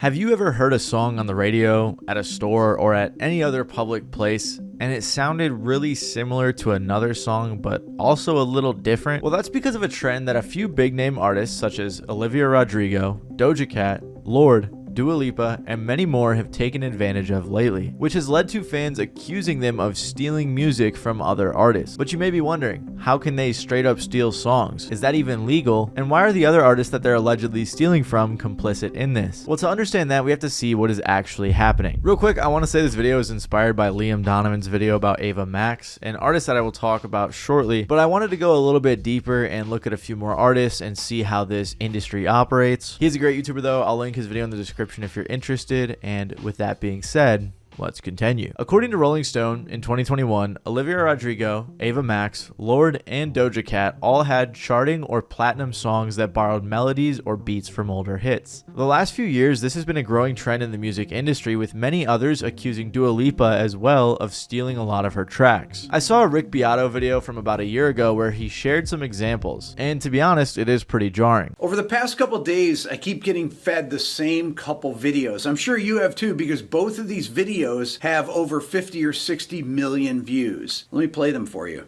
Have you ever heard a song on the radio, at a store, or at any other public place, and it sounded really similar to another song, but also a little different? Well, that's because of a trend that a few big name artists such as Olivia Rodrigo, Doja Cat, Lorde, Dua Lipa, and many more have taken advantage of lately, which has led to fans accusing them of stealing music from other artists. But you may be wondering, how can they straight up steal songs? Is that even legal? And why are the other artists that they're allegedly stealing from complicit in this? Well, to understand that, we have to see what is actually happening. Real quick, I want to say this video is inspired by Donovan's video about Ava Max, an artist that I will talk about shortly, but I wanted to go a little bit deeper and look at a few more artists and see how this industry operates. He's a great YouTuber though. I'll link his video in the description if you're interested, and with that being said, let's continue. According to Rolling Stone, in 2021, Olivia Rodrigo, Ava Max, Lorde, and Doja Cat all had charting or platinum songs that borrowed melodies or beats from older hits. The last few years, this has been a growing trend in the music industry, with many others accusing Dua Lipa as well of stealing a lot of her tracks. I saw a Beato video from about a year ago where he shared some examples, and to be honest, it is pretty jarring. Over the past couple days, I keep getting fed the same couple videos. I'm sure you have too, because both of these videos have over 50 or 60 million views. Let me play them for you.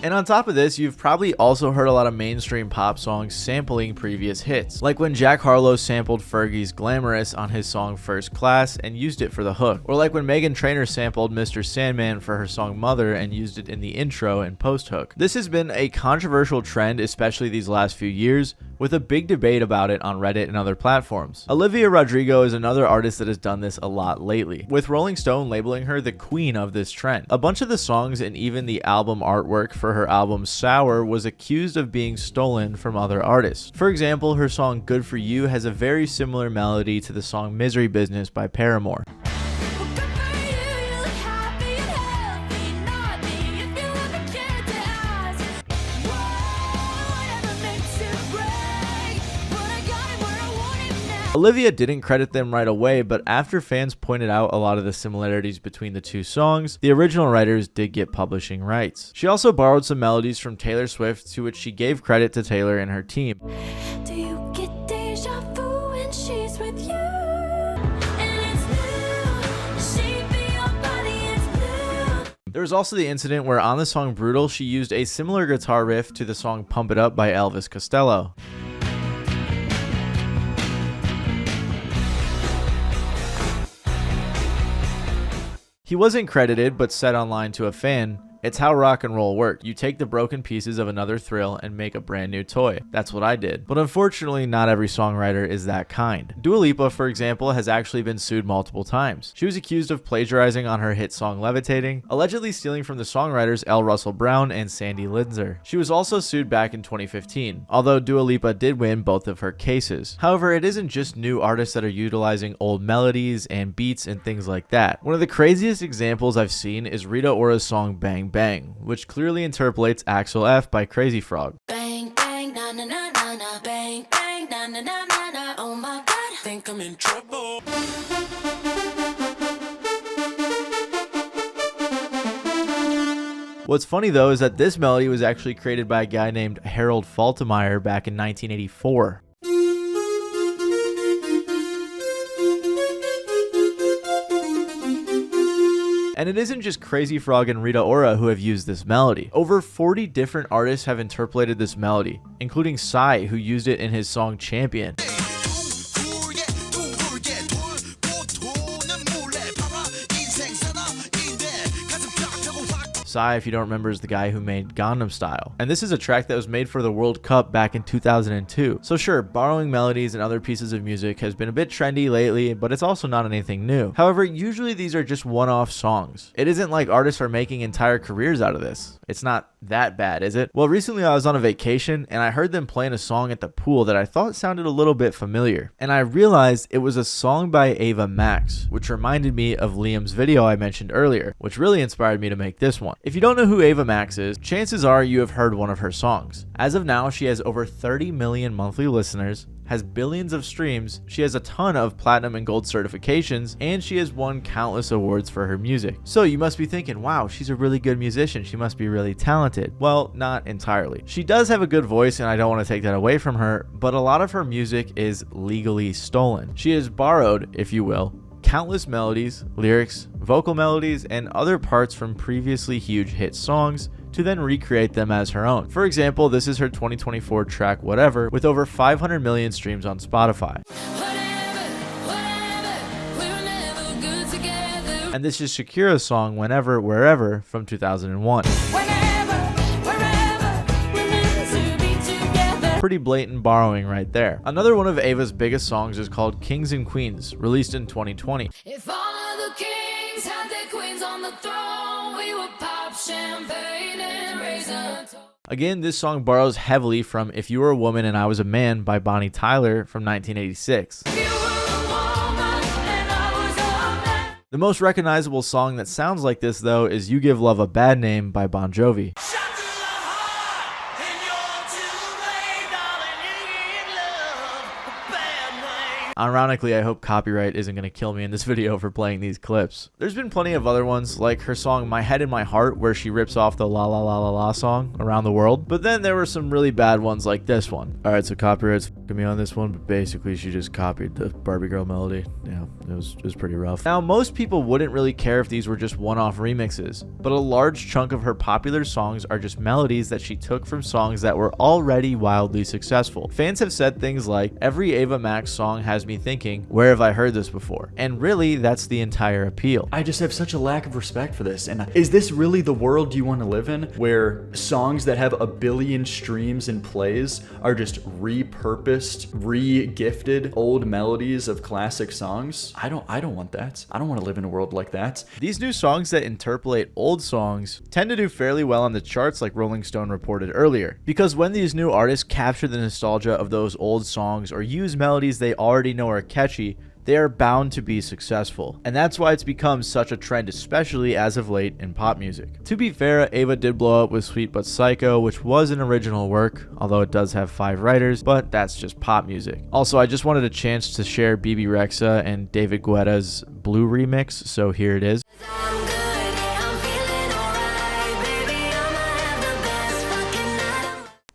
And on top of this, you've probably also heard a lot of mainstream pop songs sampling previous hits, like when Jack Harlow sampled Fergie's Glamorous on his song First Class and used it for the hook, or like when Meghan Trainor sampled Mr. Sandman for her song Mother and used it in the intro and post hook. This has been a controversial trend, especially these last few years, with a big debate about it on Reddit and other platforms. Olivia Rodrigo is another artist that has done this a lot lately, with Rolling Stone labeling her the queen of this trend. A bunch of the songs and even the album artwork for her album Sour was accused of being stolen from other artists. For example, her song Good For You has a very similar melody to the song Misery Business by Paramore. Olivia didn't credit them right away, but after fans pointed out a lot of the similarities between the two songs, the original writers did get publishing rights. She also borrowed some melodies from Taylor Swift, to which she gave credit to Taylor and her team. Do you get deja vu when she's with you? There was also the incident where on the song Brutal, she used a similar guitar riff to the song Pump It Up by Elvis Costello. He wasn't credited, but said online to a fan, "It's how rock and roll work. You take the broken pieces of another thrill and make a brand new toy." That's what I did. But unfortunately, not every songwriter is that kind. Dua Lipa, for example, has actually been sued multiple times. She was accused of plagiarizing on her hit song Levitating, allegedly stealing from the songwriters L. Russell Brown and Sandy Linzer. She was also sued back in 2015, although Dua Lipa did win both of her cases. However, it isn't just new artists that are utilizing old melodies and beats and things like that. One of the craziest examples I've seen is Rita Ora's song Bang Bang, which clearly interpolates Axel F by Crazy Frog. Bang, bang, na na na na na, bang, bang, na na na na na, oh my god, think I'm in trouble. What's funny though is that this melody was actually created by a guy named Harold Faltermeyer back in 1984. And it isn't just Crazy Frog and Rita Ora who have used this melody. Over 40 different artists have interpolated this melody, including Psy, who used it in his song Champion. Psy, if you don't remember, is the guy who made Gangnam Style. And this is a track that was made for the World Cup back in 2002. So sure, borrowing melodies and other pieces of music has been a bit trendy lately, but it's also not anything new. However, usually these are just one-off songs. It isn't like artists are making entire careers out of this. It's not that bad, is it? Well, recently I was on a vacation and I heard them playing a song at the pool that I thought sounded a little bit familiar. And I realized it was a song by Ava Max, which reminded me of Liam's video I mentioned earlier, which really inspired me to make this one. If you don't know who Ava Max is, chances are you have heard one of her songs. As of now, she has over 30 million monthly listeners, has billions of streams, she has a ton of platinum and gold certifications, and she has won countless awards for her music. So you must be thinking, wow, she's a really good musician, she must be really talented. Well, not entirely. She does have a good voice and I don't want to take that away from her, but a lot of her music is legally stolen. She has borrowed, if you will, countless melodies, lyrics, vocal melodies, and other parts from previously huge hit songs to then recreate them as her own. For example, this is her 2024 track Whatever with over 500 million streams on Spotify. And this is Shakira's song Whenever, Wherever from 2001. Pretty blatant borrowing right there. Another one of Ava's biggest songs is called Kings and Queens, released in 2020. If all of the kings had their queens on the throne, we would pop champagne and raise a toast. Again, this song borrows heavily from If You Were a Woman and I Was a Man by Bonnie Tyler from 1986. The most recognizable song that sounds like this, though, is You Give Love a Bad Name by Bon Jovi. Ironically, I hope copyright isn't going to kill me in this video for playing these clips. There's been plenty of other ones, like her song My Head in My Heart, where she rips off the La La La La La song Around the World. But then there were some really bad ones like this one. Alright, so copyright's f***ing me on this one, but basically she just copied the Barbie Girl melody. Yeah, it was pretty rough. Now, most people wouldn't really care if these were just one-off remixes, but a large chunk of her popular songs are just melodies that she took from songs that were already wildly successful. Fans have said things like, every Ava Max song has me thinking, where have I heard this before? And really, that's the entire appeal. I just have such a lack of respect for this. And is this really the world you want to live in, where songs that have a billion streams and plays are just repurposed, re-gifted old melodies of classic songs? I don't want that. I don't want to live in a world like that. These new songs that interpolate old songs tend to do fairly well on the charts, like Rolling Stone reported earlier, because when these new artists capture the nostalgia of those old songs or use melodies they already know are catchy, they are bound to be successful. And that's why it's become such a trend, especially as of late in pop music. To be fair, Ava did blow up with Sweet But Psycho, which was an original work, although it does have 5 writers, but that's just pop music. Also, I just wanted a chance to share BB Rexa and David Guetta's Blue remix, so here it is.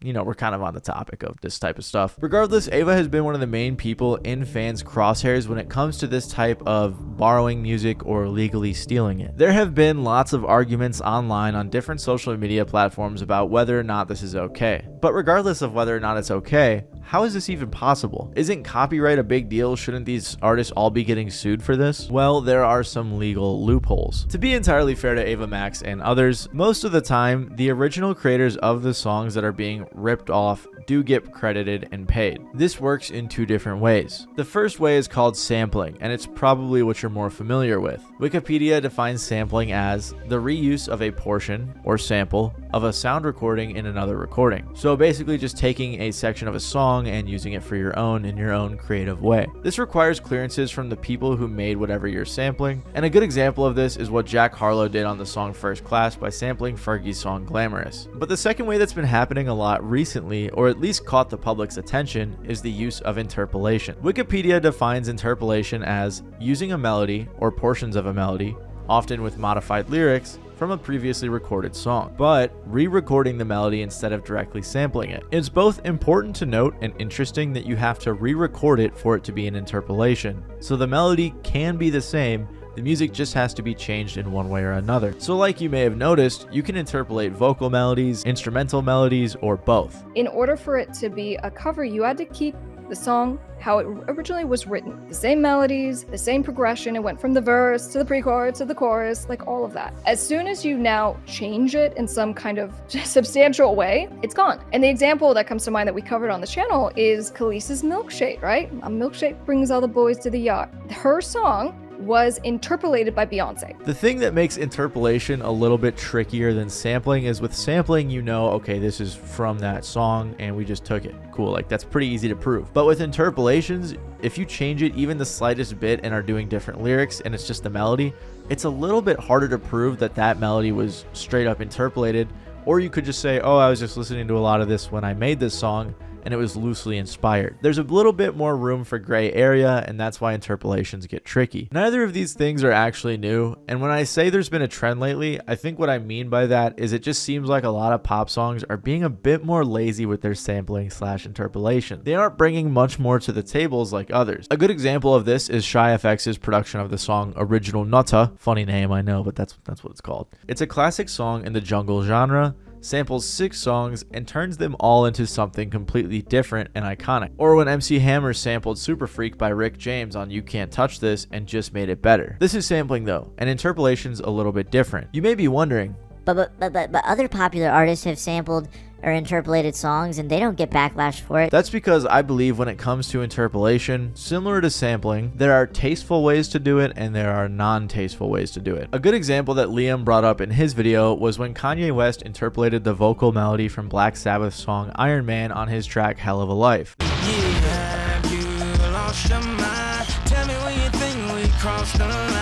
You know, we're kind of on the topic of this type of stuff. Regardless, Ava has been one of the main people in fans' crosshairs when it comes to this type of borrowing music or legally stealing it. There have been lots of arguments online on different social media platforms about whether or not this is okay. But regardless of whether or not it's okay, how is this even possible? Isn't copyright a big deal? Shouldn't these artists all be getting sued for this? Well, there are some legal loopholes. To be entirely fair to Ava Max and others, most of the time, the original creators of the songs that are being ripped off do get credited and paid. This works in 2 different ways. The first way is called sampling, and it's probably what you're more familiar with. Wikipedia defines sampling as the reuse of a portion or sample of a sound recording in another recording. So basically just taking a section of a song and using it for your own in your own creative way. This requires clearances from the people who made whatever you're sampling, and a good example of this is what Jack Harlow did on the song First Class by sampling Fergie's song Glamorous. But the second way that's been happening a lot recently, or at least caught the public's attention, is the use of interpolation. Wikipedia defines interpolation as using a melody or portions of a melody, often with modified lyrics, from a previously recorded song, but re-recording the melody instead of directly sampling it. It's both important to note and interesting that you have to re-record it for it to be an interpolation. So the melody can be the same, the music just has to be changed in one way or another. So like you may have noticed, you can interpolate vocal melodies, instrumental melodies, or both. In order for it to be a cover, you had to keep the song how it originally was written. The same melodies, the same progression. It went from the verse to the pre-chorus to the chorus, like all of that. As soon as you now change it in some kind of substantial way, it's gone. And the example that comes to mind that we covered on the channel is Khalees's Milkshake, right? A milkshake brings all the boys to the yard. Her song was interpolated by Beyonce. The thing that makes interpolation a little bit trickier than sampling is with sampling, you know, okay, this is from that song and we just took it. Cool, like that's pretty easy to prove. But with interpolations, if you change it even the slightest bit and are doing different lyrics and it's just the melody, it's a little bit harder to prove that that melody was straight up interpolated. Or you could just say, oh, I was just listening to a lot of this when I made this song and it was loosely inspired. There's a little bit more room for gray area, and that's why interpolations get tricky. Neither of these things are actually new, and when I say there's been a trend lately, I think what I mean by that is it just seems like a lot of pop songs are being a bit more lazy with their sampling / interpolation. They aren't bringing much more to the tables like others. A good example of this is Shy FX's production of the song Original Nutta. Funny name, I know, but that's what it's called. It's a classic song in the jungle genre, samples 6 songs and turns them all into something completely different and iconic. Or when MC Hammer sampled Super Freak by Rick James on You Can't Touch This and just made it better. This is sampling though, and interpolation's a little bit different. You may be wondering, But other popular artists have sampled or interpolated songs and they don't get backlash for it. that's because I believe when it comes to interpolation, similar to sampling, there are tasteful ways to do it and there are non-tasteful ways to do it. A good example that Liam brought up in his video was when Kanye West interpolated the vocal melody from Black Sabbath's song Iron Man on his track Hell of a Life. Have you lost your mind? Tell me when you think we crossed the line.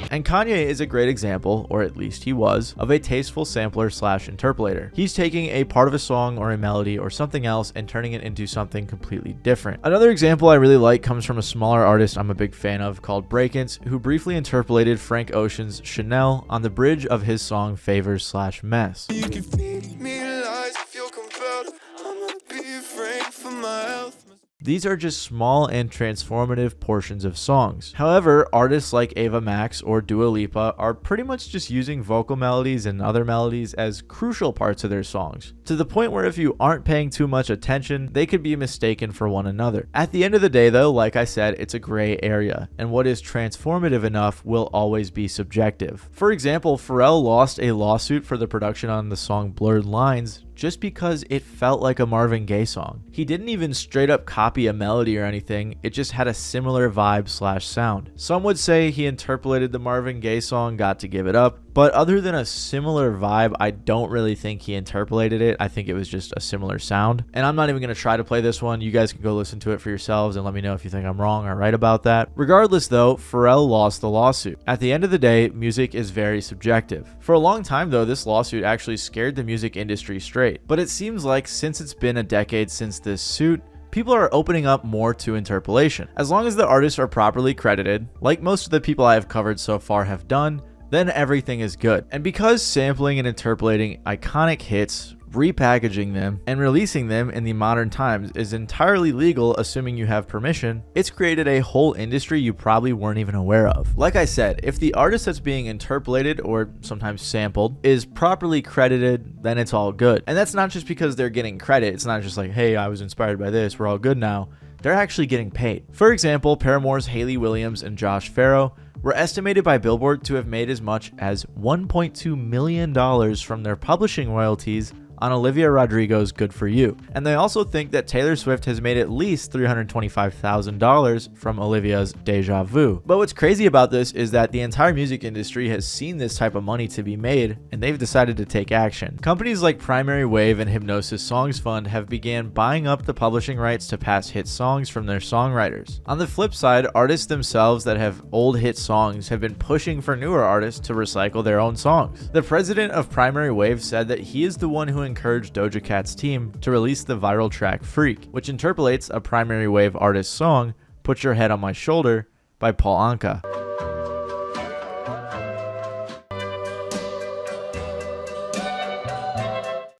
And Kanye is a great example, or at least he was, of a tasteful sampler / interpolator. He's taking a part of a song or a melody or something else and turning it into something completely different. Another example I really like comes from a smaller artist I'm a big fan of called Breakins, who briefly interpolated Frank Ocean's Chanel on the bridge of his song Favors / Mess. You can feed me lies if you're compelled. I'm not being frank for my health. These are just small and transformative portions of songs. However, artists like Ava Max or Dua Lipa are pretty much just using vocal melodies and other melodies as crucial parts of their songs, to the point where if you aren't paying too much attention, they could be mistaken for one another. At the end of the day though, like I said, it's a gray area, and what is transformative enough will always be subjective. For example, Pharrell lost a lawsuit for the production on the song Blurred Lines just because it felt like a Marvin Gaye song. He didn't even straight up copy a melody or anything, it just had a similar vibe / sound. Some would say he interpolated the Marvin Gaye song Got to Give It Up, but other than a similar vibe, I don't really think he interpolated it. I think it was just a similar sound. And I'm not even going to try to play this one. You guys can go listen to it for yourselves and let me know if you think I'm wrong or right about that. Regardless though, Pharrell lost the lawsuit. At the end of the day, music is very subjective. For a long time though, this lawsuit actually scared the music industry straight. But it seems like since it's been a decade since this suit, people are opening up more to interpolation. As long as the artists are properly credited, like most of the people I have covered so far have done, then everything is good. And because sampling and interpolating iconic hits, repackaging them, and releasing them in the modern times is entirely legal assuming you have permission, it's created a whole industry you probably weren't even aware of. Like I said, if the artist that's being interpolated or sometimes sampled is properly credited, then it's all good. And that's not just because they're getting credit. It's not just like, hey, I was inspired by this, we're all good now. They're actually getting paid. For example, Paramore's Hayley Williams and Josh Farrow were estimated by Billboard to have made as much as $1.2 million from their publishing royalties on Olivia Rodrigo's Good For You. And they also think that Taylor Swift has made at least $325,000 from Olivia's Deja Vu. But what's crazy about this is that the entire music industry has seen this type of money to be made, and they've decided to take action. Companies like Primary Wave and Hypnosis Songs Fund have began buying up the publishing rights to past hit songs from their songwriters. On the flip side, artists themselves that have old hit songs have been pushing for newer artists to recycle their own songs. The president of Primary Wave said that he is the one who encouraged Doja Cat's team to release the viral track Freak, which interpolates a Primary Wave artist song, Put Your Head on My Shoulder, by Paul Anka.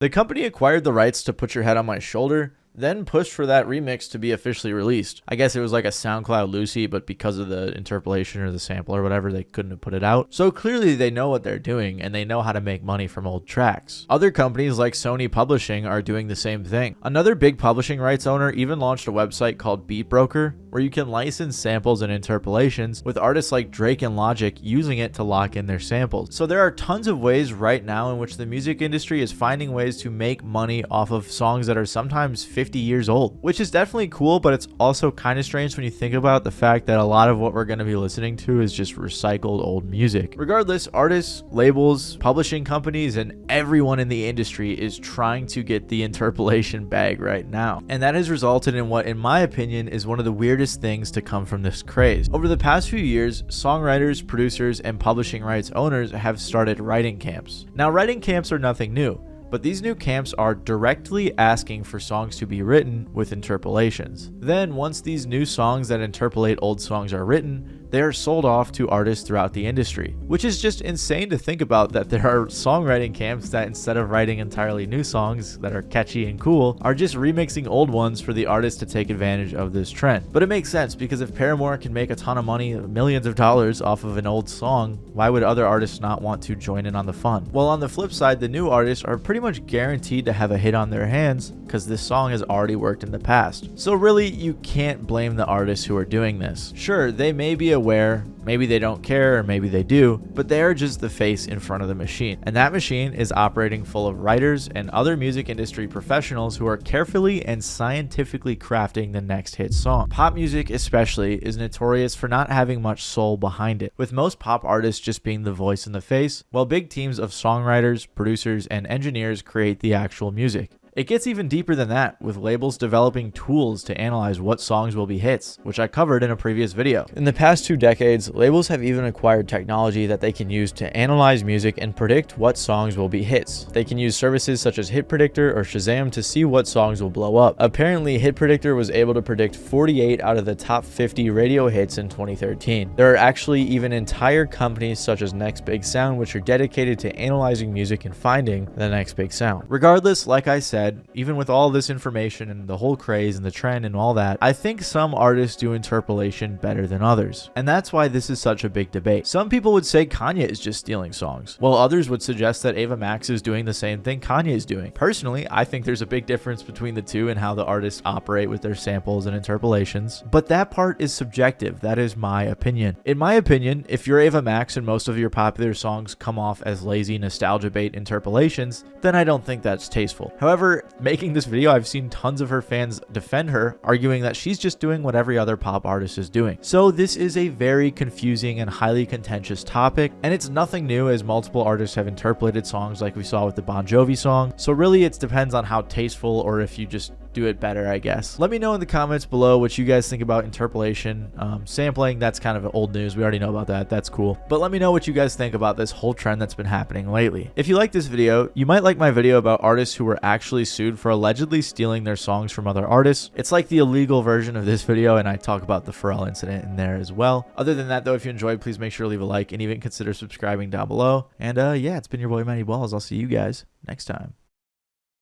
The company acquired the rights to Put Your Head on My Shoulder, then pushed for that remix to be officially released. I guess it was like a SoundCloud Lucy, but because of the interpolation or the sample or whatever, they couldn't have put it out. So clearly they know what they're doing and they know how to make money from old tracks. Other companies like Sony Publishing are doing the same thing. Another big publishing rights owner even launched a website called Beat Broker, where you can license samples and interpolations, with artists like Drake and Logic using it to lock in their samples. So there are tons of ways right now in which the music industry is finding ways to make money off of songs that are sometimes 50 50 years old, which is definitely cool, but it's also kind of strange when you think about the fact that a lot of what we're going to be listening to is just recycled old music. Regardless, artists, labels, publishing companies, and everyone in the industry is trying to get the interpolation bag right now. And that has resulted in what, in my opinion, is one of the weirdest things to come from this craze. Over the past few years, songwriters, producers, and publishing rights owners have started writing camps. Now, writing camps are nothing new, but these new camps are directly asking for songs to be written with interpolations. Then, once these new songs that interpolate old songs are written, they are sold off to artists throughout the industry, which is just insane to think about, that there are songwriting camps that, instead of writing entirely new songs that are catchy and cool, are just remixing old ones for the artists to take advantage of this trend. But it makes sense, because if Paramore can make a ton of money, millions of dollars off of an old song, why would other artists not want to join in on the fun? Well, on the flip side, the new artists are pretty much guaranteed to have a hit on their hands, because this song has already worked in the past. So really, you can't blame the artists who are doing this. Sure, they may be aware, maybe they don't care, or maybe they do, but they are just the face in front of the machine. And that machine is operating full of writers and other music industry professionals who are carefully and scientifically crafting the next hit song. Pop music especially is notorious for not having much soul behind it, with most pop artists just being the voice and the face, while big teams of songwriters, producers, and engineers create the actual music. It gets even deeper than that, with labels developing tools to analyze what songs will be hits, which I covered in a previous video. In the past 2 decades, labels have even acquired technology that they can use to analyze music and predict what songs will be hits. They can use services such as Hit Predictor or Shazam to see what songs will blow up. Apparently, Hit Predictor was able to predict 48 out of the top 50 radio hits in 2013. There are actually even entire companies such as Next Big Sound which are dedicated to analyzing music and finding the next big sound. Regardless, like I said, even with all this information and the whole craze and the trend and all that, I think some artists do interpolation better than others. And that's why this is such a big debate. Some people would say Kanye is just stealing songs, while others would suggest that Ava Max is doing the same thing Kanye is doing. Personally, I think there's a big difference between the two and how the artists operate with their samples and interpolations, but that part is subjective. That is my opinion. In my opinion, if you're Ava Max and most of your popular songs come off as lazy nostalgia bait interpolations, then I don't think that's tasteful. However, making this video, I've seen tons of her fans defend her, arguing that she's just doing what every other pop artist is doing. So this is a very confusing and highly contentious topic, and it's nothing new, as multiple artists have interpolated songs like we saw with the Bon Jovi song. So really, it depends on how tasteful, or if you just do it better, I guess. Let me know in the comments below what you guys think about interpolation. Sampling, that's kind of old news. We already know about that. That's cool. But let me know what you guys think about this whole trend that's been happening lately. If you like this video, you might like my video about artists who were actually sued for allegedly stealing their songs from other artists. It's like the illegal version of this video, and I talk about the Pharrell incident in there as well. Other than that, though, if you enjoyed, please make sure to leave a like and even consider subscribing down below. And yeah, it's been your boy Matty Balls. I'll see you guys next time.